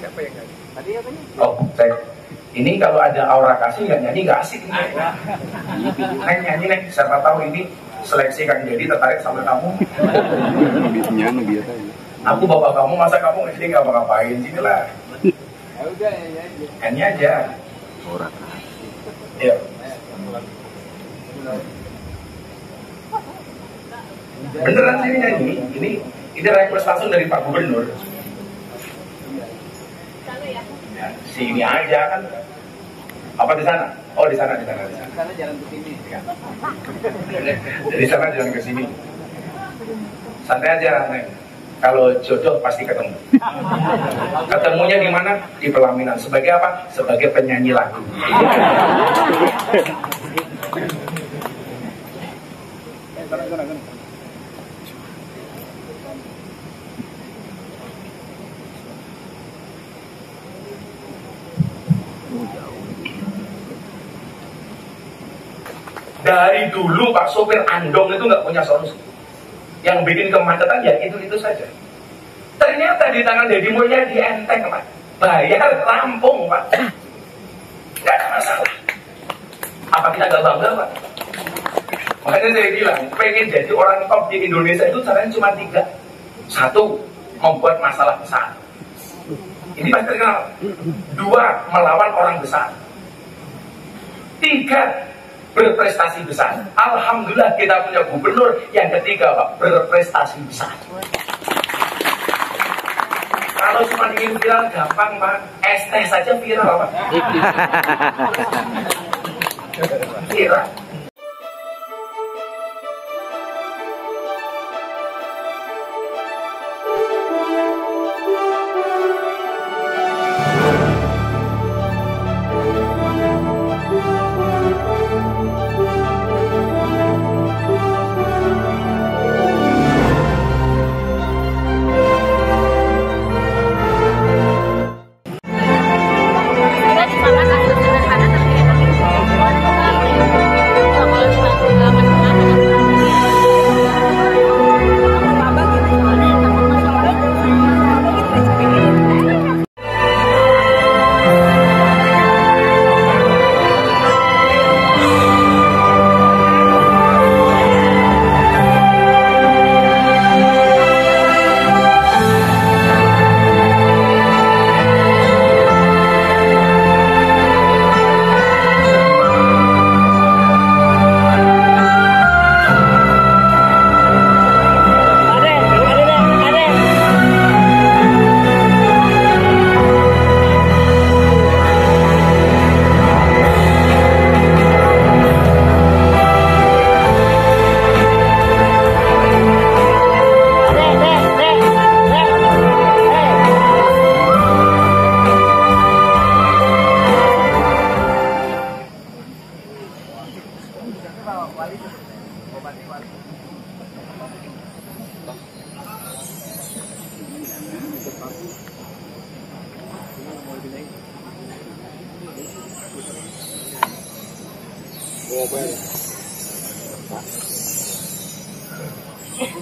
Siapa yang nyanyi? Tadi apa nih? Oh, saya. Ini kalau ada aura kasih nggak nyanyi nggak asik. Neng nyanyi Neng, siapa tahu ini seleksi kan jadi tertarik sama kamu. Nyanyi biasa. Aku bapak kamu, masa kamu ini nggak apa-ngapain sini lah. Ya udah ya. Nyanyi aja. Aura. Ya. Beneran sih nyanyi. Ini request langsung dari Pak Gubernur. Ya, sini aja kan. Apa di sana? Oh di sana. Sana jalan ke sini. Ya. Dari sana jalan ke sini. Santai aja, Neng. Kalau jodoh pasti ketemu. Ketemunya di mana? Di pelaminan. Sebagai apa? Sebagai penyanyi lagu. Dari dulu Pak sopir andong itu nggak punya solusi. Yang bikin kemacetan ya itu saja. Ternyata di tangan Deddy Mulyadi enteng Pak. Bayar rampung Pak. Nggak ada masalah. Apa kita nggak bangga Pak? Makanya saya bilang, pengen jadi orang top di Indonesia itu caranya cuma 3. 1, membuat masalah besar. Ini pasti terkenal. 2, melawan orang besar. 3, berprestasi besar. Alhamdulillah kita punya gubernur yang ketiga Pak, berprestasi besar. Kalau cuma ingin viral gampang Pak, ST saja viral Pak. Viral.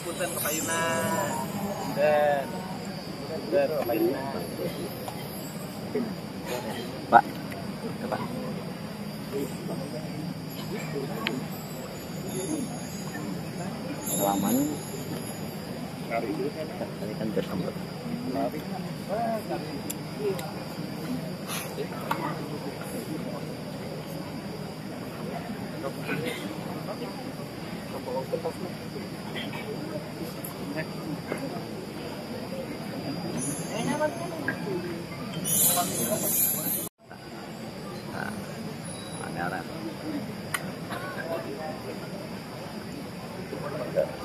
Punten kepayunan. Dan kepayunan. Pak. Pak. Salaman. Tadi kan tersambut.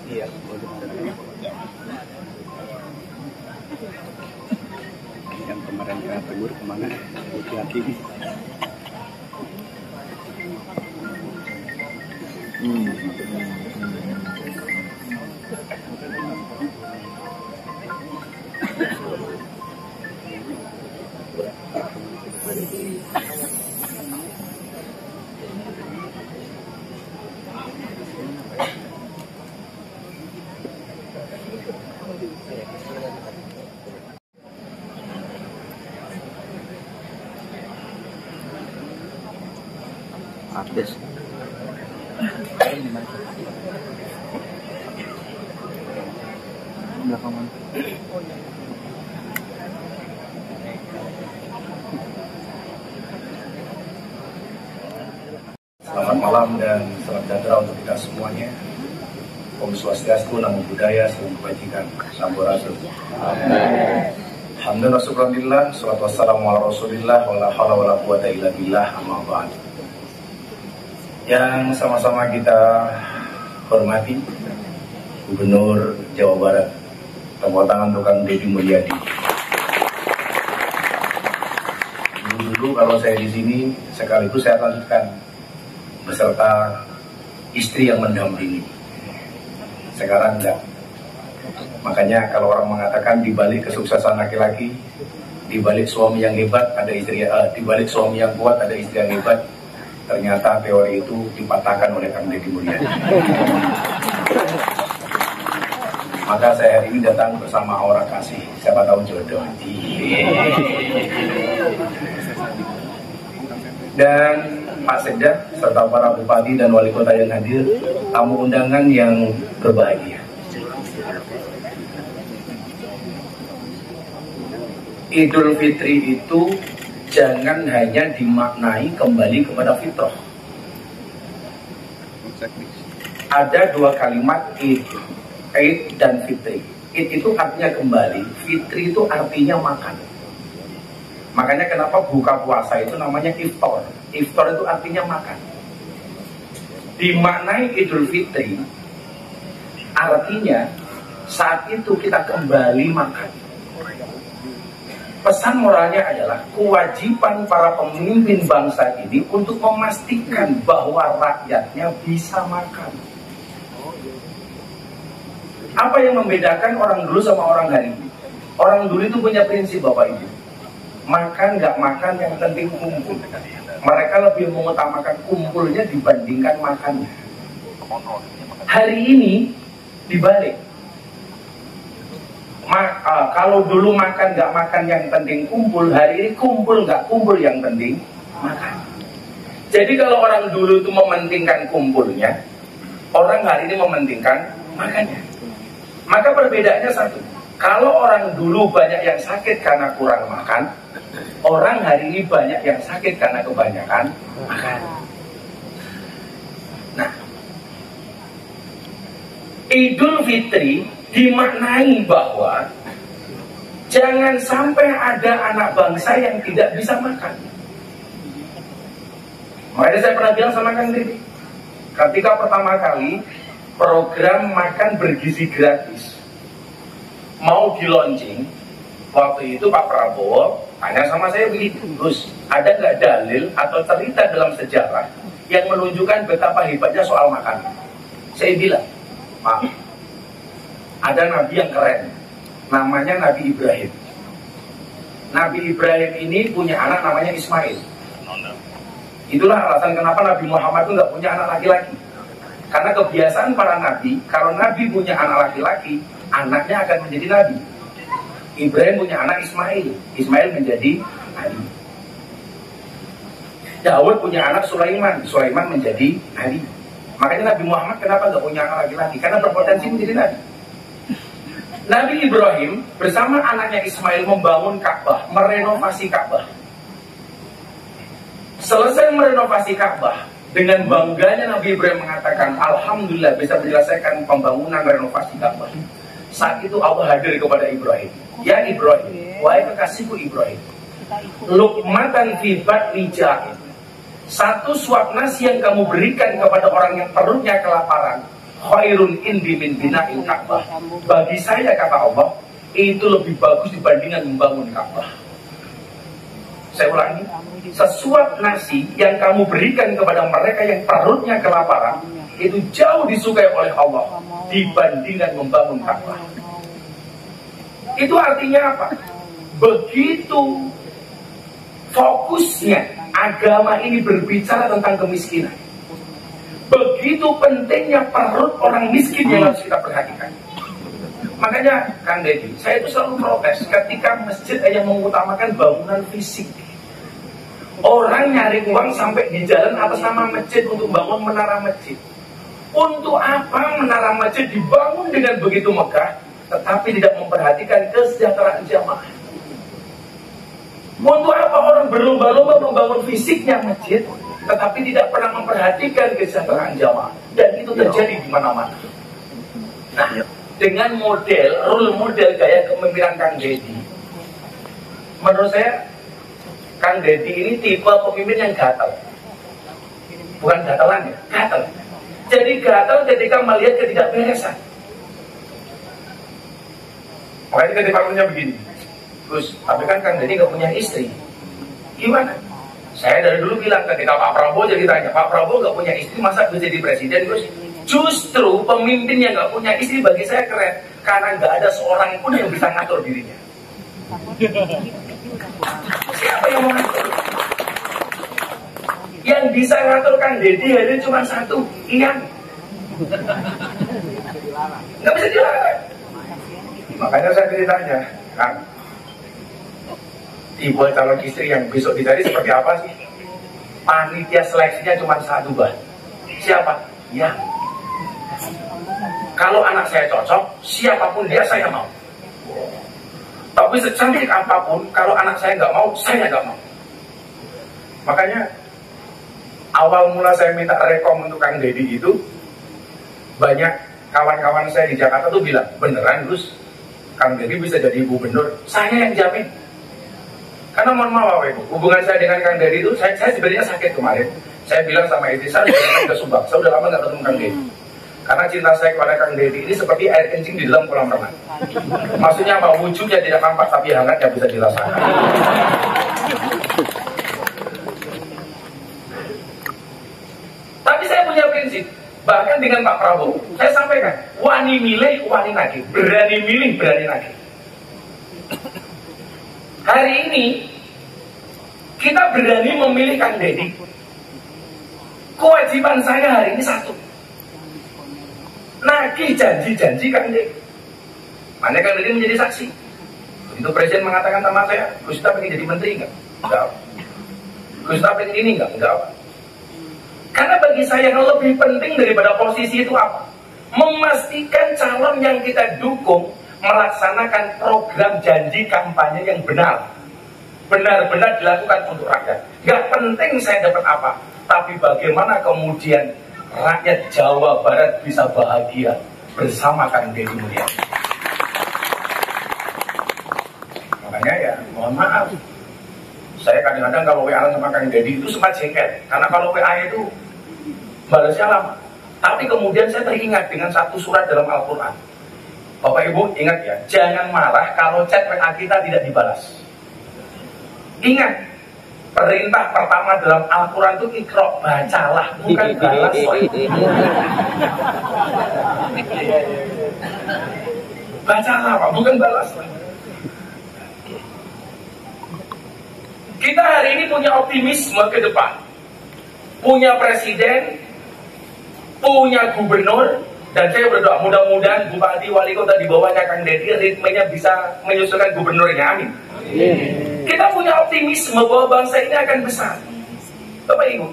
Iya. Yang kemarin saya tegur kemana? Laki-laki. Habis. Belakangan. Selamat malam dan salam sejahtera untuk kita semuanya. Om Swastiastu, Namo Buddhaya, Salam Kebajikan, Sampurasun. Alhamdulillah, syukurillah, salatu wassalamu ala rasulillah, wala hawla wala quwata illa billah, amma ba'd. Yang sama-sama kita hormati Gubernur Jawa Barat, tepuk tangan tukang Deddy Mulyadi. Dulu kalau saya di sini, sekaligus saya lanjutkan beserta istri yang mendampingi. Sekarang enggak. Makanya kalau orang mengatakan di balik kesuksesan laki-laki, di balik suami yang hebat ada istri, di balik suami yang kuat ada istri yang hebat. Ternyata teori itu dipatahkan oleh Kang Deddy Mulyadi. Maka saya hari ini datang bersama Aura Kasih. Siapa tahu jodoh. Dan Pak Sekda serta para bupati dan wali kota yang hadir, tamu undangan yang berbahagia. Idul Fitri itu jangan hanya dimaknai kembali kepada fitrah. Ada dua kalimat Id dan Fitri. Id itu artinya kembali, Fitri itu artinya makan. Makanya kenapa buka puasa itu namanya iftar. Iftar itu artinya makan. Dimaknai Idul Fitri, artinya saat itu kita kembali makan. Pesan moralnya adalah kewajiban para pemimpin bangsa ini untuk memastikan bahwa rakyatnya bisa makan. Apa yang membedakan orang dulu sama orang hari ini? Orang dulu itu punya prinsip, Bapak Ibu. Makan nggak makan yang penting kumpul. Mereka lebih mengutamakan kumpulnya dibandingkan makannya. Hari ini dibalik. Kalau dulu makan nggak makan yang penting kumpul, hari ini kumpul nggak kumpul yang penting makan. Jadi kalau orang dulu itu mementingkan kumpulnya, orang hari ini mementingkan makannya. Maka perbedaannya satu. Kalau orang dulu banyak yang sakit karena kurang makan, orang hari ini banyak yang sakit karena kebanyakan makan. Nah, Idul Fitri dimaknai bahwa jangan sampai ada anak bangsa yang tidak bisa makan. Makanya saya pernah bilang sama Kang Deddy, ketika pertama kali program makan bergizi gratis mau di launching, waktu itu Pak Prabowo tanya sama saya begitu, Gus, ada nggak dalil atau cerita dalam sejarah yang menunjukkan betapa hebatnya soal makan? Saya bilang, Pak, ada nabi yang keren, namanya Nabi Ibrahim. Nabi Ibrahim ini punya anak namanya Ismail. Itulah alasan kenapa Nabi Muhammad itu nggak punya anak laki-laki. Karena kebiasaan para nabi, kalau nabi punya anak laki-laki, anaknya akan menjadi nabi. Ibrahim punya anak Ismail, Ismail menjadi nabi. Daud punya anak Sulaiman, Sulaiman menjadi nabi. Makanya Nabi Muhammad kenapa nggak punya anak laki-laki? Karena berpotensi menjadi nabi. Nabi Ibrahim bersama anaknya Ismail membangun Ka'bah, merenovasi Ka'bah. Selesai merenovasi Ka'bah, dengan bangganya Nabi Ibrahim mengatakan, Alhamdulillah bisa menyelesaikan pembangunan renovasi Ka'bah. Saat itu Allah hadir kepada Ibrahim. Ya Ibrahim, wahai kekasihku Ibrahim, luqmatan fi batni ja'in. Satu suap nasi yang kamu berikan kepada orang yang perutnya kelaparan, khairun indi min bina'il Ka'bah. Bagi saya, kata Allah, itu lebih bagus dibandingkan membangun Ka'bah. Saya ulangi, sesuap nasi yang kamu berikan kepada mereka yang perutnya kelaparan, itu jauh disukai oleh Allah dibandingkan membangun Ka'bah. Itu artinya apa? Begitu fokusnya agama ini berbicara tentang kemiskinan, begitu pentingnya perut orang miskin yang harus kita perhatikan. Makanya Kang Deddy, saya itu selalu protes ketika masjid yang mengutamakan bangunan fisik. Orang nyari uang sampai di jalan atas nama masjid untuk bangun menara masjid. Untuk apa menara masjid dibangun dengan begitu megah, tetapi tidak memperhatikan kesejahteraan jamaah? Untuk apa orang berlomba-lomba membangun fisiknya masjid, tetapi tidak pernah memperhatikan kesejahteraan jamaah? Dan itu terjadi di mana-mana. Nah, dengan role model gaya kepemimpinan Kang Deddy, menurut saya Kang Deddy ini tipe pemimpin yang gatal. Bukan gatalan ya, gatal. Jadi gatal ketika melihat ketidakberesan. Makanya ketika punya begini, Gus, tapi kan Kang Deddy gak punya istri. Gimana? Saya dari dulu bilang ketika Pak Prabowo jadi tanya, Pak Prabowo gak punya istri, masa bisa jadi presiden, Gus? Justru pemimpin yang gak punya istri bagi saya keren, karena gak ada seorang pun yang bisa ngatur dirinya. Siapa yang mau ngatur? Yang bisa ngatur Kang Deddy hari cuma satu, Ian. Nggak bisa dilarang. Makanya saya ditanya, Kang, tipe calon istri yang besok dicari seperti apa sih? Panitia seleksinya cuma satu, Bah. Siapa? Ya. Kalau anak saya cocok, siapapun dia saya mau. Tapi secantik apapun, kalau anak saya nggak mau, saya nggak mau. Makanya awal mula saya minta rekom untuk Kang Deddy itu, banyak kawan-kawan saya di Jakarta tuh bilang, beneran Gus, Kang Deddy bisa jadi gubernur? Saya yang jamin. Karena mohon maaf Ibu, hubungan saya dengan Kang Deddy itu, saya sebenarnya sakit kemarin. Saya bilang sama istri saya, udah Subang, saya udah lama nggak ketemu Kang Deddy. Karena cinta saya kepada Kang Deddy ini seperti air kencing di dalam kolam renang. Maksudnya apa? Wujudnya tidak nampak, tapi hangatnya bisa dirasakan. Tapi saya punya prinsip, bahkan dengan Pak Prabowo, saya sampaikan, wani milih, wani nagih. Berani milih, berani nagih. Hari ini, kita berani memilih Kang Deddy. Kewajiban saya hari ini satu, nagih janji-janji Kang Deddy. Mana Kang Deddy menjadi saksi. Itu presiden mengatakan sama saya, Gus Ita pengen jadi menteri enggak? Enggak. Gus Ita pengen ini enggak? Enggak. Karena bagi saya yang lebih penting daripada posisi itu apa? Memastikan calon yang kita dukung melaksanakan program janji kampanye yang benar. Benar-benar dilakukan untuk rakyat. Gak penting saya dapat apa, tapi bagaimana kemudian rakyat Jawa Barat bisa bahagia bersama Kang Deddy Mulyadi. Makanya ya, mohon maaf, saya kadang-kadang kalau WA sama Kang Deddy itu sempat jengkel, karena kalau WA itu balasnya lama. Tapi kemudian saya teringat dengan satu surat dalam Al-Quran. Bapak Ibu ingat ya, jangan marah kalau chat WA kita tidak dibalas. Ingat, perintah pertama dalam Al-Quran itu ikro, bacalah, bukan balas. Bacalah Pak, bukan balas. Kita hari ini punya optimisme ke depan, punya presiden, punya gubernur, dan saya berdoa mudah-mudahan bupati wali kota di bawahnya Kang Deddy ritmenya bisa menyusulkan gubernurnya, amin. Kita punya optimisme bahwa bangsa ini akan besar. Bapak Ibu,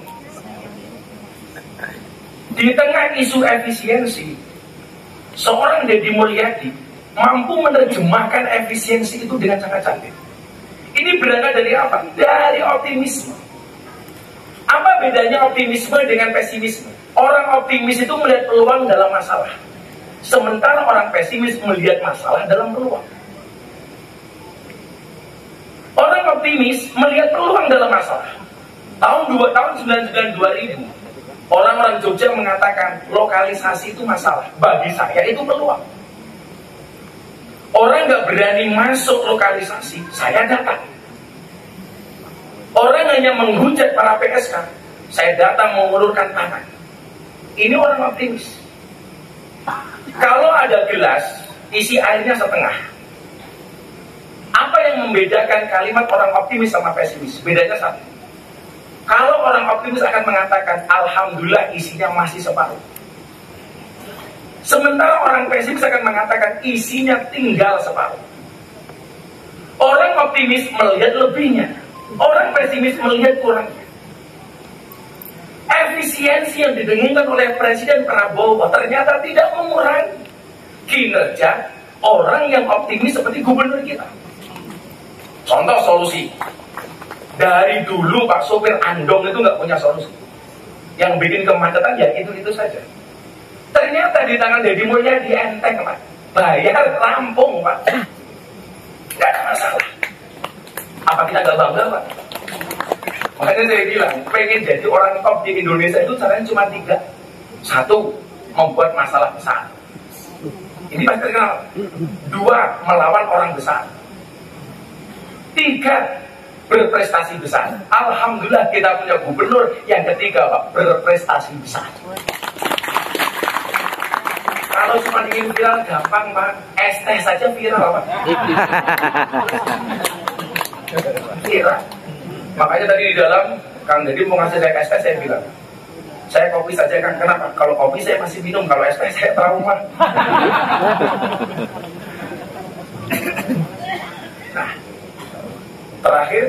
di tengah isu efisiensi, seorang Deddy Mulyadi mampu menerjemahkan efisiensi itu dengan sangat cantik. Ini berangkat dari apa? Dari optimisme. Apa bedanya optimisme dengan pesimisme? Orang optimis itu melihat peluang dalam masalah, sementara orang pesimis melihat masalah dalam peluang. Orang optimis melihat peluang dalam masalah. Tahun 99 2000, orang-orang Jogja mengatakan lokalisasi itu masalah. Bagi saya itu peluang. Orang nggak berani masuk lokalisasi, saya datang. Orang hanya menghujat para PSK, saya datang mengulurkan tangan. Ini orang optimis. Kalau ada gelas, isi airnya setengah. Apa yang membedakan kalimat orang optimis sama pesimis? Bedanya satu. Kalau orang optimis akan mengatakan, Alhamdulillah isinya masih separuh. Sementara orang pesimis akan mengatakan, isinya tinggal separuh. Orang optimis melihat lebihnya. Orang pesimis melihat kurangnya. Efisiensi yang didengungkan oleh Presiden Prabowo ternyata tidak mengurangi kinerja orang yang optimis seperti gubernur kita. Contoh solusi. Dari dulu Pak sopir andong itu nggak punya solusi. Yang bikin kemacetan ya itu saja. Ternyata di tangan Deddy Mulyadi enteng Pak. Bayar rampung Pak. Nggak ada masalah. Apa kita nggak bangga Pak? Makanya saya bilang, pengen jadi orang top di Indonesia itu caranya cuma 3. 1, membuat masalah besar. Ini pasti terkenal. 2, melawan orang besar. 3, berprestasi besar. Alhamdulillah kita punya gubernur yang ketiga Pak, berprestasi besar. Kalau cuma ingin viral gampang Pak, ST saja viral Pak. Viral. Makanya tadi di dalam Kang Deddy mau ngasih saya ST, saya bilang saya kopi saja Kang, kenapa? Kalau kopi saya masih minum, kalau ST saya trauma. Nah, terakhir,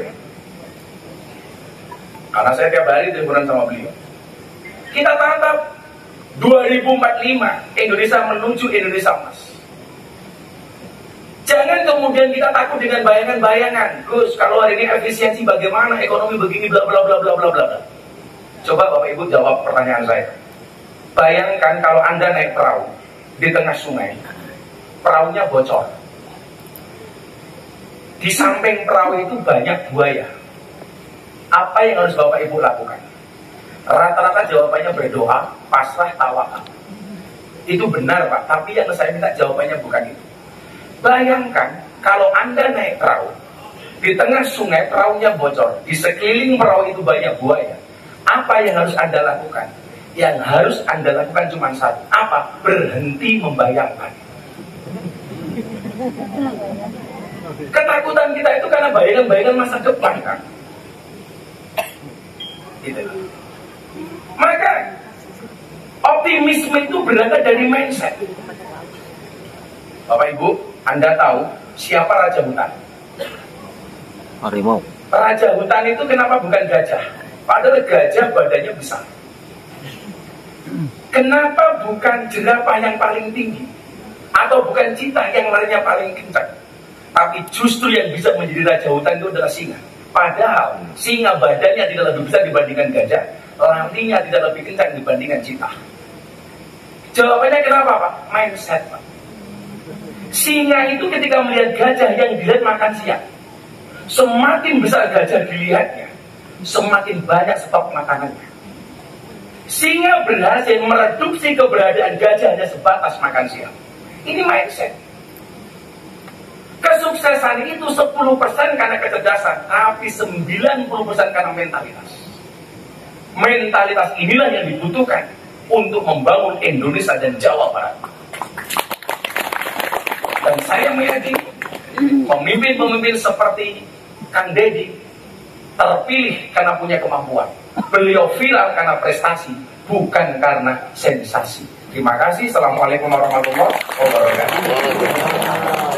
karena saya tiap hari teleponan sama beliau, kita tatap 2045 Indonesia menuju Indonesia Emas. Jangan kemudian kita takut dengan bayangan-bayangan. Gus, kalau hari ini efisiensi bagaimana, ekonomi begini, bla bla bla bla bla bla. Coba Bapak Ibu jawab pertanyaan saya. Bayangkan kalau Anda naik perahu di tengah sungai, perahunya bocor. Di samping perahu itu banyak buaya. Apa yang harus Bapak Ibu lakukan? Rata-rata jawabannya berdoa, pasrah, tawakal. Itu benar Pak, tapi yang saya minta jawabannya bukan itu. Bayangkan kalau Anda naik perahu, di tengah sungai perahunya bocor, di sekeliling perahu itu banyak buaya. Apa yang harus Anda lakukan? Yang harus Anda lakukan cuma satu. Apa? Berhenti membayangkan. Ketakutan kita itu karena bayangan-bayangan masa depan kan. Gitu. Maka optimisme itu berangkat dari mindset. Bapak Ibu, Anda tahu siapa Raja Hutan? Harimau. Raja Hutan itu kenapa bukan gajah? Padahal gajah badannya besar. Kenapa bukan jerapah yang paling tinggi? Atau bukan cheetah yang larinya paling kencang? Tapi justru yang bisa menjadi Raja Hutan itu adalah singa. Padahal singa badannya tidak lebih besar dibandingkan gajah, larinya tidak lebih kencang dibandingkan cheetah. Jawabannya kenapa Pak? Mindset Pak. Singa itu ketika melihat gajah yang dilihat makan siang, semakin besar gajah dilihatnya, semakin banyak stok makanannya. Singa berhasil mereduksi keberadaan gajahnya sebatas makan siang. Ini mindset. Kesuksesan itu 10% karena kecerdasan, tapi 90% karena mentalitas. Mentalitas inilah yang dibutuhkan untuk membangun Indonesia dan Jawa Barat. Dan saya meyakini pemimpin-pemimpin seperti Kang Deddy terpilih karena punya kemampuan. Beliau viral karena prestasi, bukan karena sensasi. Terima kasih. Assalamualaikum warahmatullahi wabarakatuh.